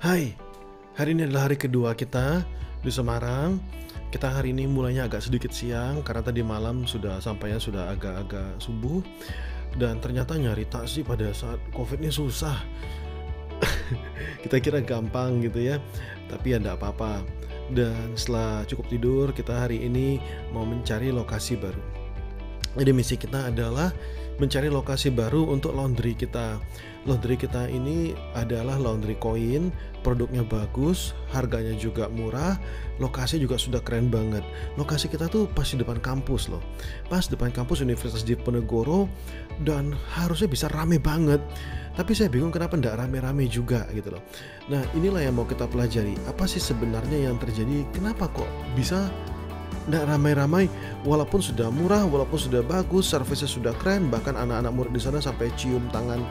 Hai, hari ini adalah hari kedua kita di Semarang. Kita hari ini mulainya agak sedikit siang karena tadi malam sampainya sudah agak-agak subuh. Dan ternyata nyari taksi pada saat COVID ini susah. Kita kira gampang gitu ya, tapi ya enggak apa-apa. Dan setelah cukup tidur, kita hari ini mau mencari lokasi baru. Jadi misi kita adalah mencari lokasi baru untuk laundry kita. Laundry kita ini adalah laundry koin, produknya bagus, harganya juga murah, lokasi juga sudah keren banget. Lokasi kita tuh pas di depan kampus loh, pas depan kampus Universitas Diponegoro, dan harusnya bisa rame banget. Tapi saya bingung kenapa nggak rame-rame juga gitu loh. Nah inilah yang mau kita pelajari, apa sih sebenarnya yang terjadi, kenapa kok bisa nggak ramai-ramai, walaupun sudah murah, walaupun sudah bagus, servisnya sudah keren, bahkan anak-anak murid di sana sampai cium tangan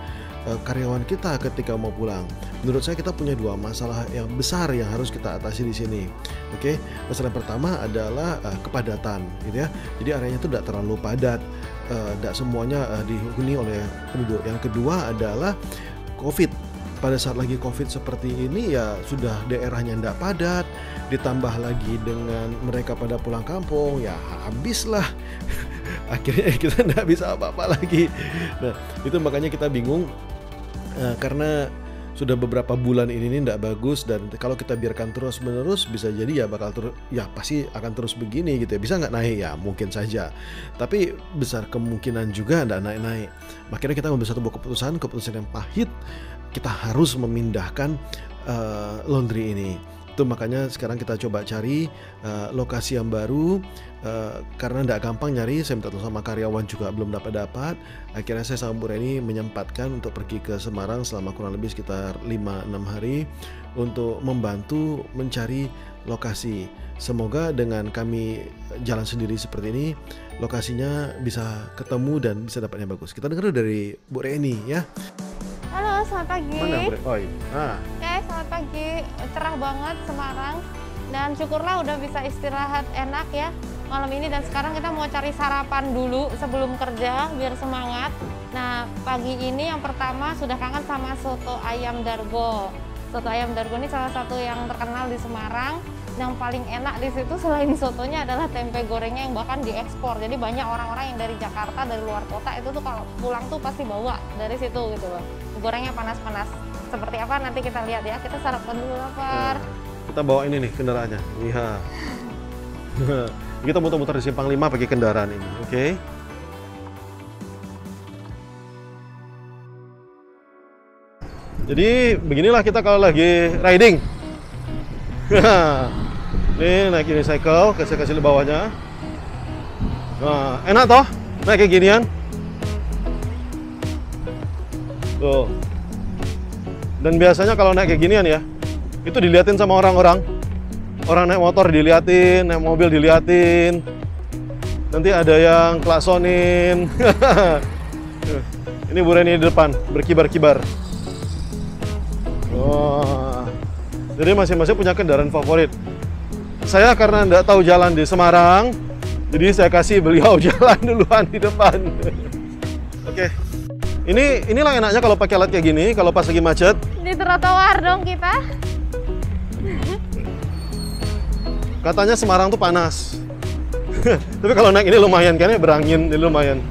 karyawan kita ketika mau pulang. Menurut saya kita punya dua masalah yang besar yang harus kita atasi di sini. Oke, masalah pertama adalah kepadatan, gitu ya. Jadi areanya itu tidak terlalu padat, tidak semuanya dihuni oleh penduduk. Yang kedua adalah COVID. Pada saat lagi COVID seperti ini ya sudah daerahnya tidak padat, ditambah lagi dengan mereka pada pulang kampung, ya habislah. Akhirnya kita tidak bisa apa-apa lagi. Nah itu makanya kita bingung, karena sudah beberapa bulan ini tidak bagus, dan kalau kita biarkan terus menerus bisa jadi ya pasti akan terus begini gitu ya. Bisa nggak naik ya, mungkin saja, tapi besar kemungkinan juga tidak naik-naik. Makanya kita mengambil satu keputusan yang pahit. Kita harus memindahkan laundry ini. Itu makanya sekarang kita coba cari lokasi yang baru, karena tidak gampang nyari. Saya minta tolong sama karyawan juga belum dapat. Akhirnya saya sama Bu Reni menyempatkan untuk pergi ke Semarang selama kurang lebih sekitar 5-6 hari untuk membantu mencari lokasi. Semoga dengan kami jalan sendiri seperti ini, lokasinya bisa ketemu dan bisa dapat yang bagus. Kita dengar dari Bu Reni ya. Halo, selamat pagi. Mana Bu Reni? Selamat pagi. Cerah banget Semarang. Dan syukurlah udah bisa istirahat enak ya malam ini. Dan sekarang kita mau cari sarapan dulu sebelum kerja biar semangat. Nah, pagi ini yang pertama sudah kangen sama soto ayam Dargo. Soto ayam Dargo ini salah satu yang terkenal di Semarang. Yang paling enak di situ selain sotonya adalah tempe gorengnya yang bahkan diekspor. Jadi banyak orang-orang yang dari Jakarta, dari luar kota itu tuh kalau pulang tuh pasti bawa dari situ gitu loh. Gorengnya panas-panas. Seperti apa nanti kita lihat ya. Kita sarapan dulu, lapar. Kita bawa ini nih kendaraannya. Iya. Kita muter-muter di Simpang 5 pakai kendaraan ini, oke? Jadi beginilah kita kalau lagi riding. Ini naik unicycle, saya kasih di bawahnya. Nah, enak toh naik kayak ginian. Tuh. Dan biasanya kalau naik kayak ginian ya, itu diliatin sama orang-orang. Orang naik motor diliatin, naik mobil diliatin. Nanti ada yang klaksonin. Ini Bu Reni di depan, berkibar-kibar. Wah. Jadi masing-masing punya kendaraan favorit. Saya karena nggak tahu jalan di Semarang, jadi saya kasih beliau jalan duluan di depan. Oke. Inilah enaknya kalau pakai alat kayak gini, kalau pas lagi macet. Di trotoar dong kita. Katanya Semarang tuh panas. Tapi kalau naik ini lumayan, kayaknya berangin, ini lumayan.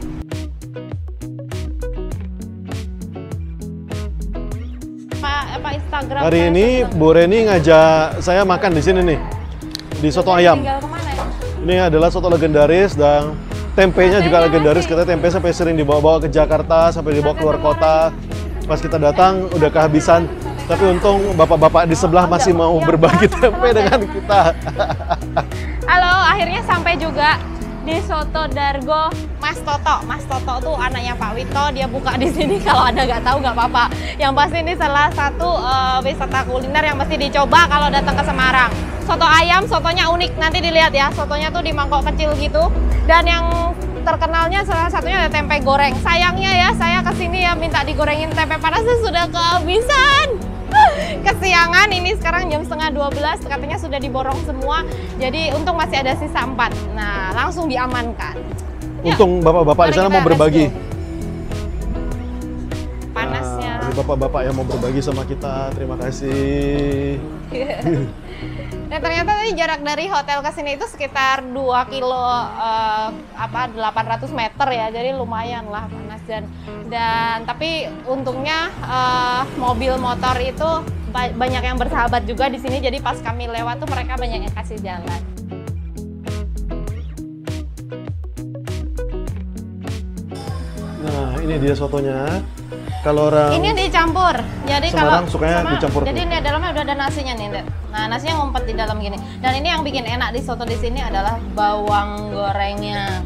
Apa Instagram? Hari ini Bu Reni ngajak saya makan di sini nih, di soto ayam. Tinggal kemana ya? Ini adalah soto legendaris dan tempenya juga legendaris. Kita tempe sampai sering dibawa-bawa ke Jakarta, sampai dibawa keluar kota. Pas kita datang udah kehabisan. Tapi untung bapak-bapak di sebelah masih mau berbagi tempe dengan kita. Halo, akhirnya sampai juga di Soto Dargo Mas Toto. Mas Toto tuh anaknya Pak Wito, dia buka di sini. Kalau Anda nggak tahu nggak apa-apa. Yang pasti ini salah satu wisata kuliner yang mesti dicoba kalau datang ke Semarang. Soto ayam, sotonya unik. Nanti dilihat ya, sotonya tuh di mangkok kecil gitu. Dan yang terkenalnya salah satunya ada tempe goreng. Sayangnya ya, saya kesini ya minta digorengin tempe panasnya sudah kehabisan. Kesiangan, ini sekarang jam 11:30, katanya sudah diborong semua. Jadi untung masih ada sisa 4. Nah, langsung diamankan. Untung bapak-bapak di sana mau berbagi. Panasnya. bapak-bapak yang mau berbagi sama kita. Terima kasih. Nah ternyata tadi jarak dari hotel ke sini itu sekitar 2 kilo 800 meter ya, jadi lumayan lah panas dan tapi untungnya mobil motor itu banyak yang bersahabat juga di sini, jadi pas kami lewat tuh mereka banyak yang kasih jalan. Nah ini dia sotonya. Kalau orang ini dicampur, jadi Semarang kalau sukanya dicampur. Jadi ini dalamnya udah ada nasinya nih, Dek. Nah nasinya ngumpet di dalam gini. Dan ini yang bikin enak di soto di sini adalah bawang gorengnya.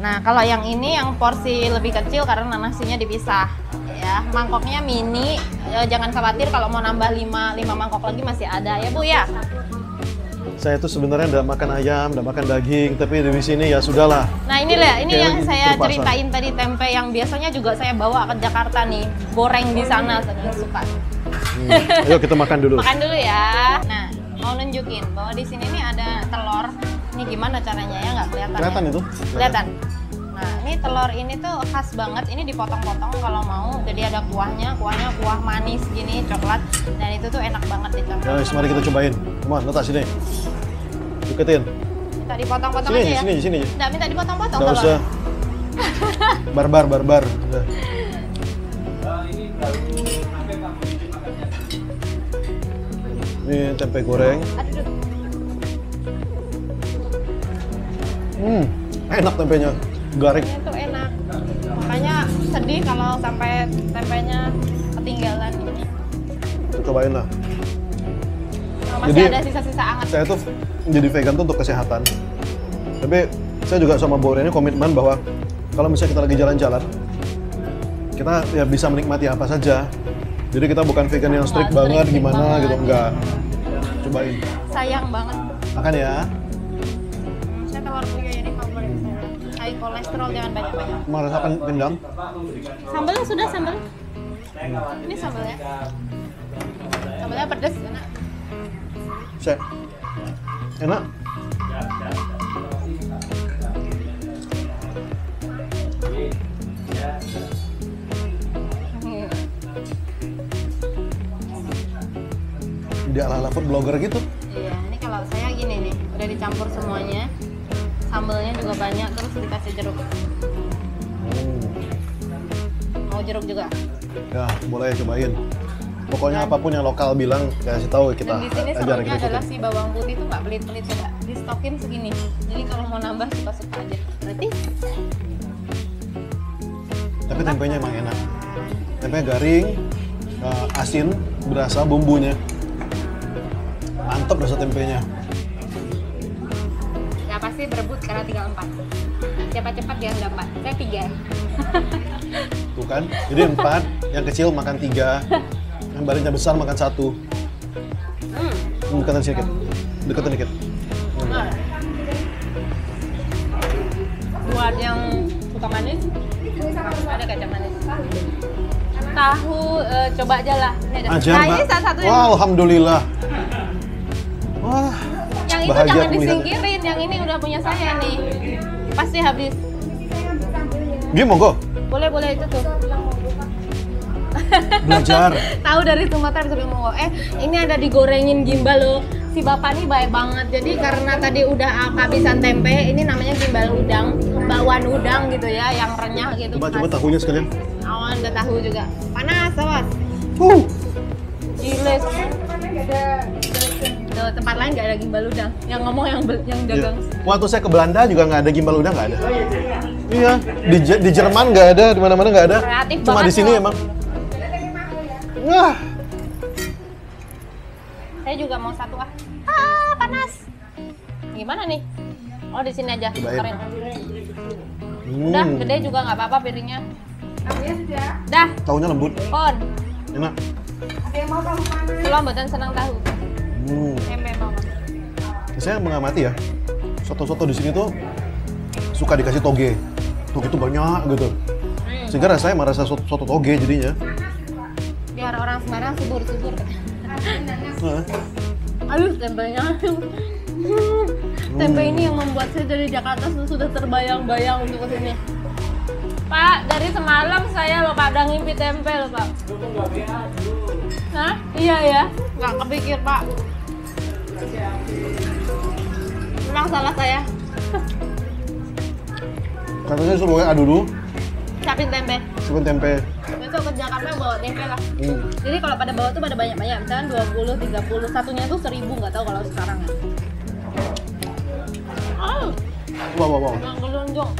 Nah kalau yang ini yang porsi lebih kecil karena nasinya dipisah. Ya, mangkoknya mini. Jangan khawatir kalau mau nambah 5 mangkok lagi masih ada ya Bu ya. Saya tuh sebenarnya nggak makan ayam, nggak makan daging, tapi di sini ya sudahlah. Nah ini yang saya terpaksa. ceritain tadi, tempe yang biasanya juga saya bawa ke Jakarta nih, goreng di sana saya suka. Ayo kita makan dulu. Makan dulu ya. Nah mau nunjukin bahwa di sini nih ada telur. Ini gimana caranya ya, nggak kelihatan? Kelihatan ya? itu? Kelihatan. Nah ini telur ini tuh khas banget. Ini dipotong-potong kalau mau. Jadi ada kuahnya kuah manis gini, coklat. Dan itu tuh enak banget dicampur. Ya, mari kita cobain. Come on, letak sini. Deketin. Minta dipotong-potong Sini, aja ya? sini. Nggak minta dipotong-potong Nggak telur. usah. Barbar. Udah. Ini tempe goreng. Aduh. Enak tempenya. Garing. Itu enak. Makanya sedih kalau sampai tempenya ketinggalan ini. Cobain lah. Masih Jadi, ada sisa-sisa anget. Saya tuh jadi vegan tuh untuk kesehatan. Tapi saya juga sama Bu Reni komitmen bahwa kalau misalnya kita lagi jalan-jalan, kita ya bisa menikmati apa saja. Jadi kita bukan vegan yang strict banget strict gimana banget, gitu, ya. enggak. Cobain. Sayang banget. Makan ya. Saya telur puyuh ini favorit saya. High kolesterol, jangan banyak-banyak. Merasakan kenyang. Sambelnya sudah sambel. Ini sambelnya. Sambelnya pedas, enak. Saya. Enak. Di ala-ala food blogger gitu. Iya, ini kalau saya gini nih, udah dicampur semuanya. Sambelnya juga banyak, terus dikasih jeruk. Mau jeruk juga? Ya, boleh cobain. Pokoknya apapun yang lokal bilang, kasih tahu kita Dan di sini ajar serunya kita. adalah si bawang putih itu nggak pelit-pelit, coba distokin segini. Jadi kalau mau nambah suka-suka aja. Berarti Tapi tempenya emang enak. Tempenya garing, asin, berasa bumbunya. Mantap rasa tempenya. nggak pasti berebut karena tinggal 4. Siapa cepat dia dapat. Saya 3. Tuh kan, jadi 4, yang kecil makan 3, yang badannya besar makan 1. Deketin sedikit, deketin dikit. Buat yang suka manis, ada kacang manis. Tahu, coba aja lah. Ini ada. Ajar, Nah Mbak. ini salah satu yang Wah, alhamdulillah. Wah, yang itu bahagia jangan aku melihatnya. disingkirin, yang ini udah punya saya nih. Pasti habis. Dia monggo, Boleh itu tuh. belajar. Tahu dari Sumatera bisa ngomong. Ini ada digorengin gimbal loh. Si bapak nih baik banget. Jadi karena tadi udah kehabisan tempe, ini namanya gimbal udang, bakwan udang gitu ya, yang renyah gitu. Coba tahunya sekalian. Awan udah tahu juga. Panas, awas. Giles. Tuh, tempat lain nggak ada gimbal udang. Yang ngomong yang dagang. Iya. Waktu saya ke Belanda juga nggak ada gimbal udang, nggak ada. Iya, di Jerman nggak ada, di mana-mana nggak ada. Kreatif Cuma banget di sini loh. emang. Wah, Saya juga mau satu ah. Panas. Gimana nih? Oh, di sini aja. Cobain. Keren. Udah, gede juga nggak apa-apa piringnya. Dah, tahunya lembut, pon. enak. Kalau mboten senang tahu. Tempe mama. Saya mengamati ya, soto-soto di sini tuh suka dikasih toge. Toge itu banyak gitu. Sehingga rasanya merasa soto toge jadinya. Biar orang Semarang subur-subur. Nah, Aduh, tempenya. Tempe ini yang membuat saya dari Jakarta sudah terbayang-bayang untuk kesini. Pak, dari semalam saya loh kadang ngimpi tempe loh Pak. Hah? Iya ya, nggak kepikir Pak. Memang salah saya. Katanya suruh WA dulu, Siapin tempe. siapin tempe. Besok ke Jakarta bawa tempe lah. Jadi kalau pada bawa tuh pada banyak-banyak, misalnya 20, 30, satunya tuh 1000, nggak tahu kalau sekarang ya. Wow. Yang gelunjung.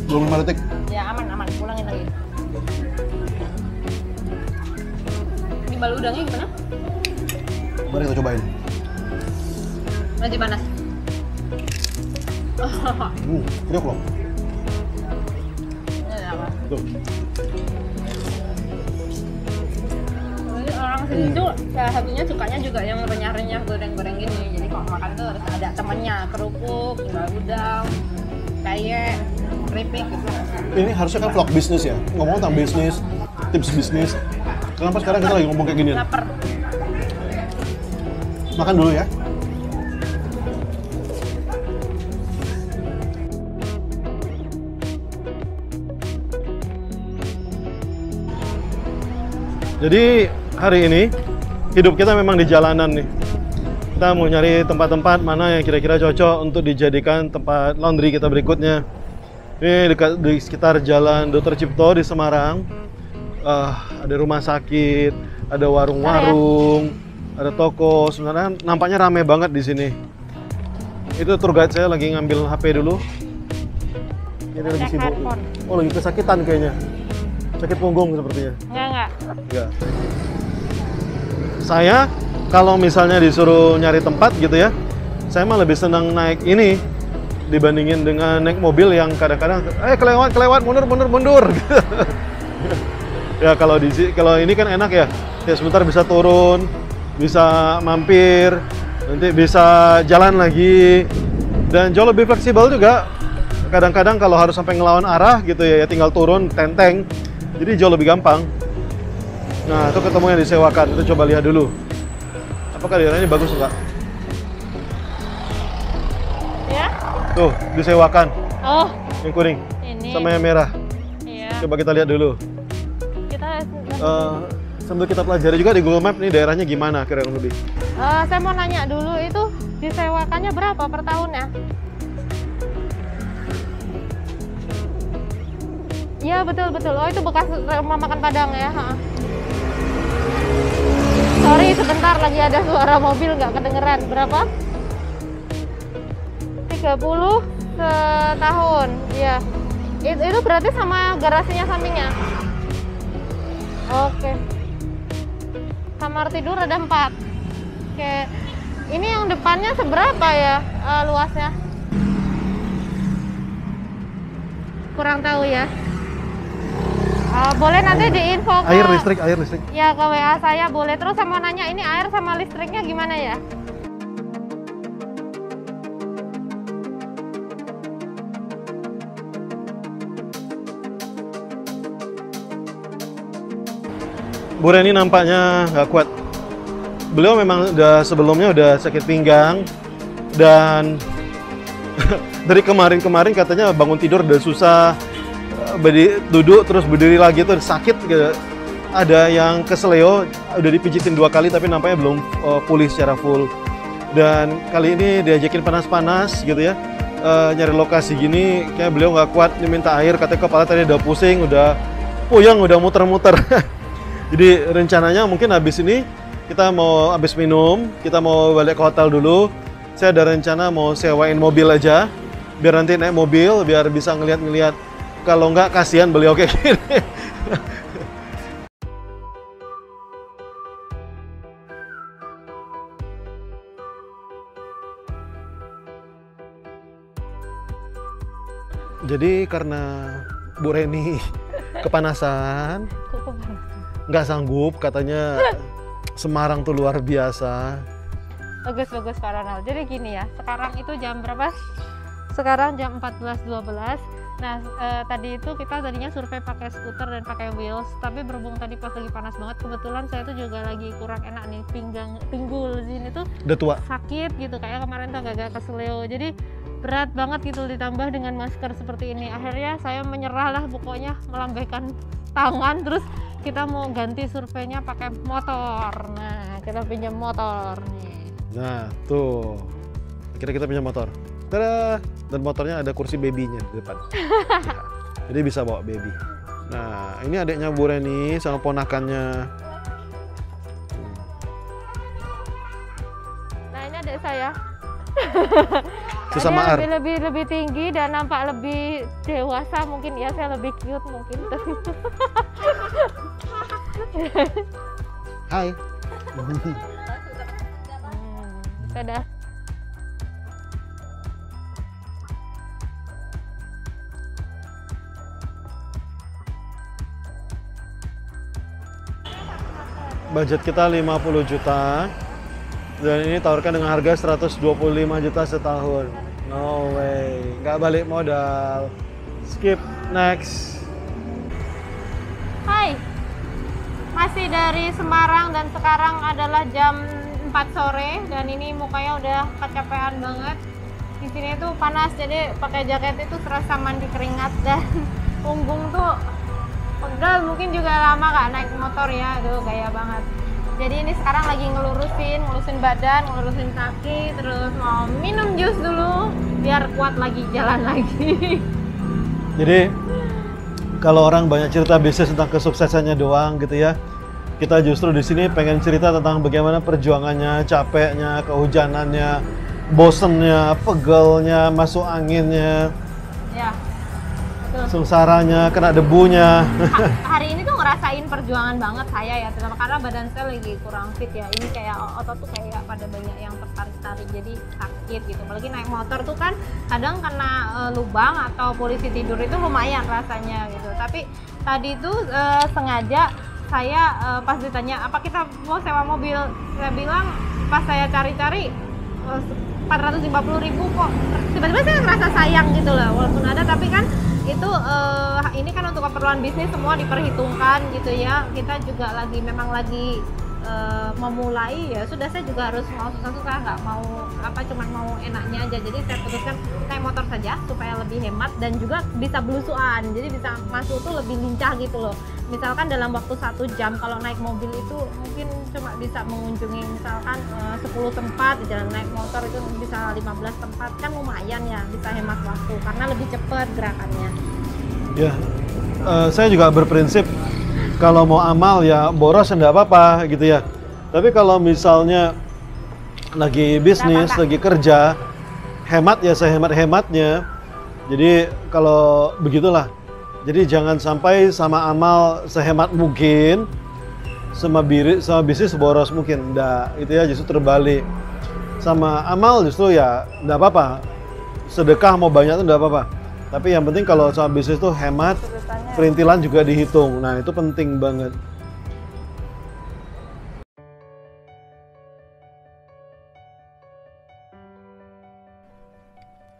25 detik. Ya aman, pulangin lagi. Ini balu udangnya gimana? Mari kita cobain. Masih panas. Kriuk loh. Ini apa? Tuh. Jadi orang sini tuh salah satunya sukanya juga yang renyah-renyah goreng-goreng gini. Jadi kalau makan tuh harus ada temennya, kerupuk, balu udang, peyek, keripik gitu. Ini harusnya kan vlog bisnis ya, ngomong tentang bisnis, tips bisnis. Kenapa sekarang kita lagi ngomong kayak gini? Lapar. Makan dulu ya. Jadi hari ini hidup kita memang di jalanan nih. Kita mau nyari tempat-tempat mana yang kira-kira cocok untuk dijadikan tempat laundry kita berikutnya. Ini dekat di sekitar Jalan Dr. Cipto di Semarang. Ada rumah sakit, ada warung-warung, ada toko. Sebenarnya nampaknya ramai banget di sini. Itu tour guide saya lagi ngambil HP dulu. Ini lagi sibuk. Oh, lagi kesakitan kayaknya. Sakit punggung sepertinya. Enggak. Enggak. Saya kalau misalnya disuruh nyari tempat gitu ya, saya mah lebih senang naik ini dibandingin dengan naik mobil yang kadang-kadang kelewat mundur gitu. Ya kalau ini kan enak ya. Ya sebentar bisa turun, bisa mampir, nanti bisa jalan lagi, dan jauh lebih fleksibel juga. Kadang-kadang kalau harus sampai ngelawan arah gitu ya tinggal turun tenteng. Jadi jauh lebih gampang. Nah, itu ketemu yang disewakan. Kita coba lihat dulu. Apakah daerah ini bagus enggak? Ya? Tuh, disewakan. Oh, Yang kuning. ini. Sama yang merah. Iya. Coba kita lihat dulu. Kita Sambil kita pelajari juga di Google Map nih daerahnya gimana kira-kira lebih. saya mau nanya dulu, itu disewakannya berapa per tahunnya? Iya betul. Oh itu bekas rumah makan Padang ya. Sorry sebentar lagi ada suara mobil nggak kedengeran. Berapa? 30 setahun. Iya. Itu berarti sama garasinya sampingnya. Oke. Kamar tidur ada 4. Oke. Ini yang depannya seberapa ya luasnya? Kurang tahu ya. Boleh nanti diinfo ke Air listrik. ya ke WA saya boleh. Terus saya mau nanya ini air sama listriknya gimana ya? Bu Reni nampaknya nggak kuat. Beliau memang sebelumnya udah sakit pinggang dan dari kemarin katanya bangun tidur udah susah. Duduk terus berdiri lagi tuh sakit gitu. Ada yang keseleo udah dipijitin 2 kali tapi nampaknya belum pulih secara full. Dan kali ini diajakin panas-panas gitu ya, nyari lokasi gini kayak beliau nggak kuat, diminta air, katanya kepala tadi udah pusing, udah puyeng, udah muter-muter. Jadi rencananya mungkin habis ini kita mau habis minum, kita mau balik ke hotel dulu. Saya ada rencana mau sewain mobil aja biar nanti naik mobil biar bisa ngeliat-ngeliat. Kalau nggak, kasihan beliau kayak gini. Jadi karena Bu Reni kepanasan, nggak sanggup, katanya Semarang tuh luar biasa. Bagus Pak Ronald. Jadi gini ya, sekarang itu jam berapa? Sekarang jam 14.12. Nah, tadi itu kita tadinya survei pakai skuter dan pakai wheels, tapi berhubung tadi pas lagi panas banget, kebetulan saya tuh juga lagi kurang enak nih, pinggul sini tuh Udah tua. sakit gitu, kayak kemarin tuh agak-agak keseleo. Jadi berat banget gitu ditambah dengan masker seperti ini. Akhirnya saya menyerah lah, pokoknya melambaikan tangan. Terus kita mau ganti surveinya pakai motor. Nah, kita pinjam motor nih. Nah, tuh. Akhirnya kita pinjam motor. Tada! Dan motornya ada kursi babynya di depan. Ya. Jadi bisa bawa baby. Nah, ini adiknya Bu Reni sama ponakannya. Nah, ini adik saya. Sesama Dia lebih tinggi dan nampak lebih dewasa mungkin ya, saya lebih cute mungkin. Hai. Dadah. Budget kita 50 juta dan ini tawarkan dengan harga 125 juta setahun. No way, nggak balik modal. Skip, next. Hai, masih dari Semarang dan sekarang adalah jam 4 sore dan ini mukanya udah kecapean banget. Di sini tuh panas, jadi pakai jaket itu terasa mandi keringat dan punggung tuh pegel. Mungkin juga lama gak naik motor ya, aduh gaya banget. Jadi ini sekarang lagi ngelurusin badan, ngelurusin kaki, terus mau minum jus dulu biar kuat lagi jalan lagi. Jadi kalau orang banyak cerita bisnis tentang kesuksesannya doang gitu ya, kita justru di sini pengen cerita tentang bagaimana perjuangannya, capeknya, kehujanannya, bosennya, pegelnya, masuk anginnya, Ya, betul. sengsaranya, kena debunya. Hari ini tuh ngerasain perjuangan banget saya ya, terutama karena badan saya lagi kurang fit ya. Ini kayak otot tuh kayak pada banyak yang tertarik-tarik, jadi sakit gitu. Apalagi naik motor tuh kan kadang kena lubang atau posisi tidur itu lumayan rasanya gitu. Tapi tadi tuh sengaja saya pas ditanya apa kita mau sewa mobil, saya bilang pas saya cari-cari 450.000 kok. Tiba-tiba saya ngerasa sayang gitu loh, walaupun ada, tapi kan itu ini kan untuk keperluan bisnis semua diperhitungkan gitu ya. Kita juga memang lagi memulai, ya sudah, saya juga harus mau susah-susah, nggak mau cuman mau enaknya aja. Jadi saya putuskan naik motor saja supaya lebih hemat dan juga bisa belusuan, jadi bisa masuk tuh lebih lincah gitu loh. Misalkan dalam waktu 1 jam kalau naik mobil itu mungkin cuma bisa mengunjungi misalkan 10 tempat, di jalan naik motor itu bisa 15 tempat, kan lumayan ya, bisa hemat waktu karena lebih cepat gerakannya. Ya, saya juga berprinsip kalau mau amal ya boros enggak apa-apa gitu ya. Tapi kalau misalnya lagi bisnis, lagi kerja, hemat ya sehemat-hematnya. Jadi kalau begitulah. Jadi jangan sampai sama amal sehemat mungkin, sama bisnis boros mungkin. Enggak, itu ya justru terbalik. Sama amal justru ya enggak apa-apa. Sedekah mau banyak itu enggak apa-apa. Tapi yang penting kalau sama bisnis tuh hemat, perintilan juga dihitung. Nah, itu penting banget.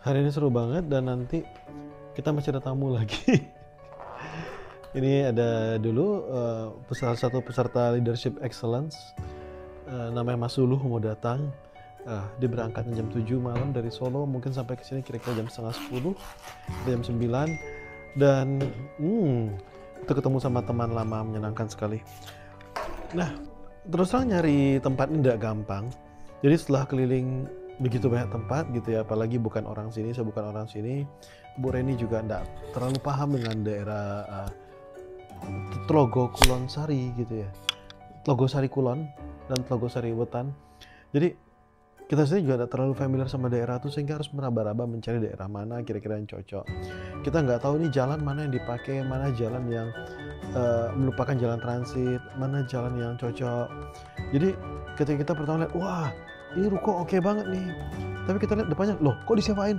Hari ini seru banget dan nanti kita masih ada tamu lagi. Ini ada dulu salah satu peserta Leadership Excellence, namanya Mas Suluh mau datang. Dia berangkat jam 7 malam dari Solo, mungkin sampai ke sini kira-kira jam setengah 10, jam 9. Dan kita ketemu sama teman lama, menyenangkan sekali. Nah, terus terang nyari tempat ini tidak gampang. Jadi setelah keliling begitu banyak tempat gitu ya, apalagi bukan orang sini, saya bukan orang sini. Bu Reni juga tidak terlalu paham dengan daerah Tlogo Kulon Sari gitu ya. Tlogosari Kulon dan Tlogosari Wetan. Jadi kita sendiri juga tidak terlalu familiar sama daerah itu, sehingga harus meraba-raba mencari daerah mana kira-kira yang cocok. Kita nggak tahu nih jalan mana yang dipakai, mana jalan yang merupakan jalan transit, mana jalan yang cocok. Jadi ketika kita pertama lihat, wah ini ruko oke banget nih. Tapi kita lihat depannya, loh kok disewain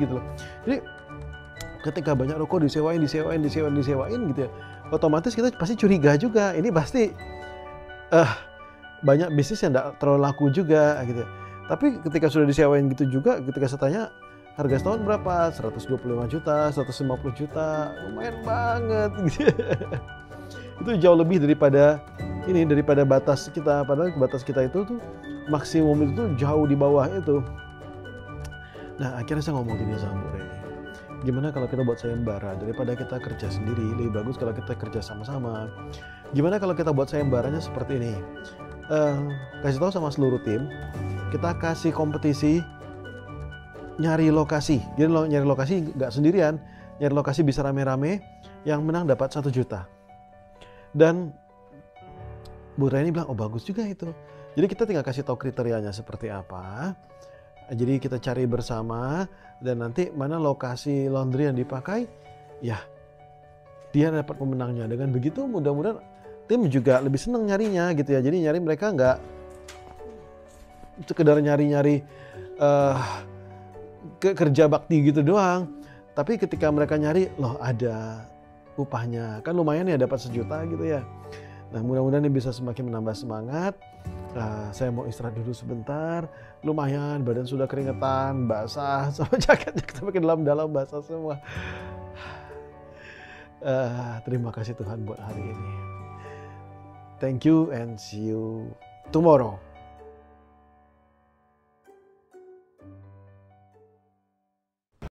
gitu loh. Jadi ketika banyak ruko disewain gitu ya, otomatis kita pasti curiga juga. Ini pasti banyak bisnis yang tidak terlalu laku juga gitu. Tapi ketika sudah disewain gitu juga, ketika saya tanya harga setahun berapa, 125 juta, 150 juta, lumayan banget gitu. Itu jauh lebih daripada batas kita. Padahal batas kita itu tuh maksimum itu tuh jauh di bawah itu. Nah akhirnya saya ngomong gini sama Bu Reni, gimana kalau kita buat sayembara, daripada kita kerja sendiri, lebih bagus kalau kita kerja sama-sama. Gimana kalau kita buat sayembaranya seperti ini, kasih tahu sama seluruh tim, kita kasih kompetisi nyari lokasi. Jadi nyari lokasi nggak sendirian, nyari lokasi bisa rame-rame, yang menang dapat 1 juta. Dan Bu Reni bilang, oh bagus juga itu. Jadi kita tinggal kasih tahu kriterianya seperti apa. Jadi kita cari bersama, dan nanti mana lokasi laundry yang dipakai, ya dia dapat pemenangnya. Dengan begitu mudah-mudahan tim juga lebih senang nyarinya gitu ya. Jadi nyari mereka nggak sekedar nyari-nyari kerja bakti gitu doang. Tapi ketika mereka nyari, loh ada upahnya. Kan lumayan ya dapat 1 juta gitu ya. Nah mudah-mudahan ini bisa semakin menambah semangat. Saya mau istirahat dulu sebentar. Lumayan badan sudah keringetan, basah, sama jaketnya semakin dalam-dalam basah semua. Terima kasih Tuhan buat hari ini. Thank you and see you tomorrow.